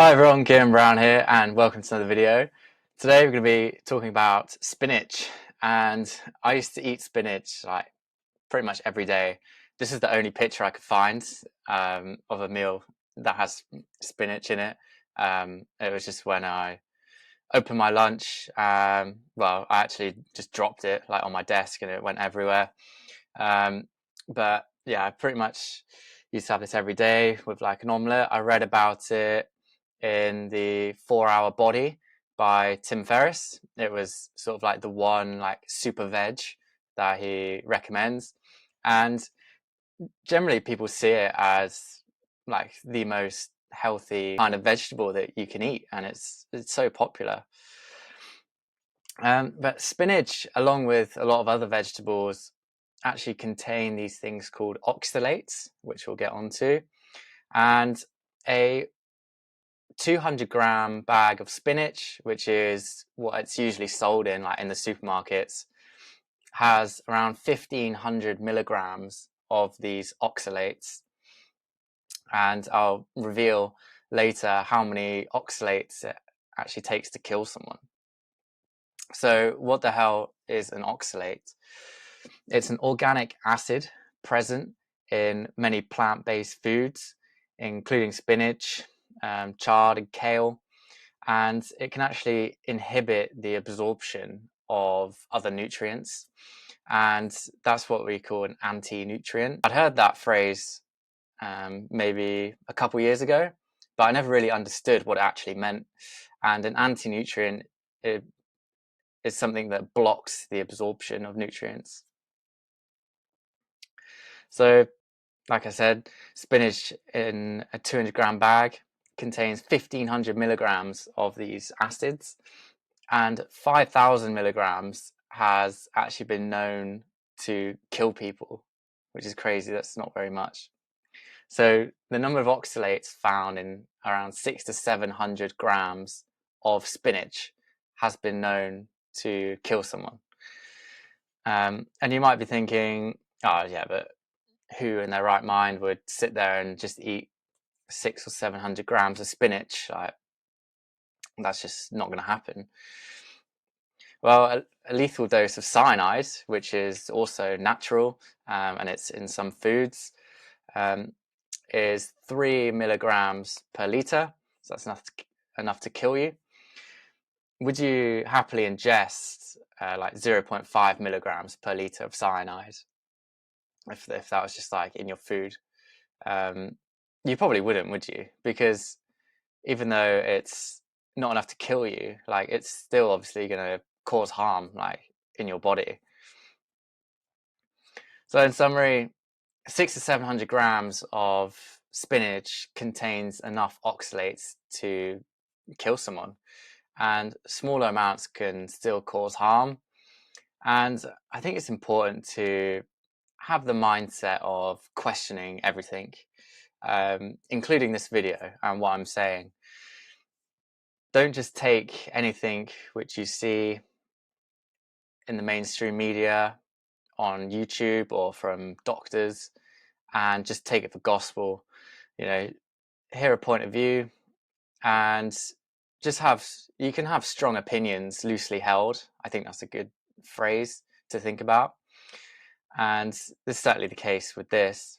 Hi everyone, Kieran here and welcome to another video. Today we're going to be talking about spinach, and I used to eat spinach like pretty much every day. This is the only picture I could find of a meal that has spinach in it. It was just when I opened my lunch. Well, I actually just dropped it like on my desk and it went everywhere. Um, but yeah, I pretty much used to have this every day with like an omelette. I read about it in the 4 Hour Body by Tim Ferriss. It was sort of like the one like super veg that he recommends. And generally people see it as like the most healthy kind of vegetable that you can eat, and it's so popular. But spinach, along with a lot of other vegetables, actually contain these things called oxalates, which we'll get onto. And a 200-gram bag of spinach, which is what it's usually sold in, like in the supermarkets, has around 1,500 milligrams of these oxalates. And I'll reveal later how many oxalates it actually takes to kill someone. So, what the hell is an oxalate? It's an organic acid present in many plant-based foods, including spinach, chard, and kale, and it can actually inhibit the absorption of other nutrients, and that's what we call an anti-nutrient. I'd heard that phrase maybe a couple years ago, but I never really understood what it actually meant. And an anti-nutrient is something that blocks the absorption of nutrients. So, like I said, spinach in a 200-gram bag contains 1,500 milligrams of these acids, and 5,000 milligrams has actually been known to kill people, which is crazy. That's not very much. So the number of oxalates found in around 600 to 700 grams of spinach has been known to kill someone. And you might be thinking, oh yeah, but who in their right mind would sit there and just eat 600 or 700 grams of spinach? Like, that's just not going to happen. Well, a lethal dose of cyanide, which is also natural, and it's in some foods, um, is 3 milligrams per liter. So that's enough to kill you. Would you happily ingest like 0.5 milligrams per liter of cyanide if that was just like in your food? Um, you probably wouldn't, would you? Because even though it's not enough to kill you, like it's still obviously going to cause harm, like in your body. So in summary, 600 to 700 grams of spinach contains enough oxalates to kill someone, and smaller amounts can still cause harm. And I think it's important to have the mindset of questioning everything, including this video and what I'm saying. Don't just take anything which you see in the mainstream media, on YouTube, or from doctors, and just take it for gospel. You know, hear a point of view, and you can have strong opinions loosely held. I think that's a good phrase to think about, and this is certainly the case with this.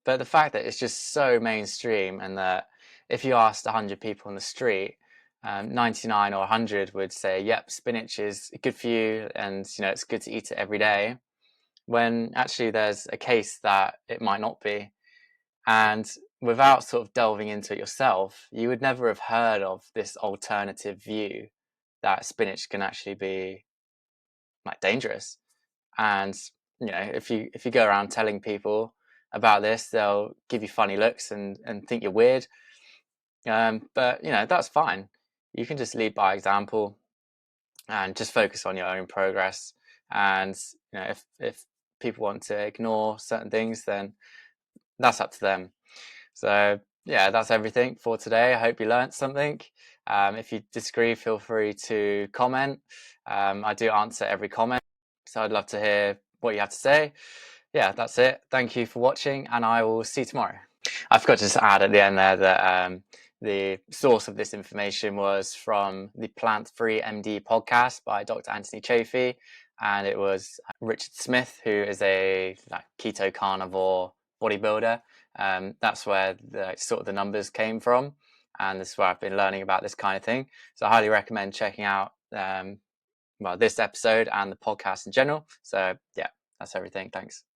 But the fact that it's just so mainstream, and that if you asked 100 people on the street, 99 or 100 would say, yep, spinach is good for you, and it's good to eat it every day, when actually there's a case that it might not be. And without sort of delving into it yourself, you would never have heard of this alternative view that spinach can actually be like dangerous. And if you go around telling people about this, they'll give you funny looks and think you're weird. But that's fine. You can just lead by example and just focus on your own progress. And if people want to ignore certain things, then that's up to them. So yeah, that's everything for today. I hope you learned something. If you disagree, feel free to comment. I do answer every comment, so I'd love to hear what you have to say. Yeah, that's it. Thank you for watching, and I will see you tomorrow. I forgot to just add at the end there that the source of this information was from the Plant Free MD podcast by Dr. Anthony Chaffee, and it was Richard Smith, who is a keto carnivore bodybuilder. That's where the numbers came from, and this is where I've been learning about this kind of thing. So I highly recommend checking out this episode and the podcast in general. So yeah, that's everything. Thanks.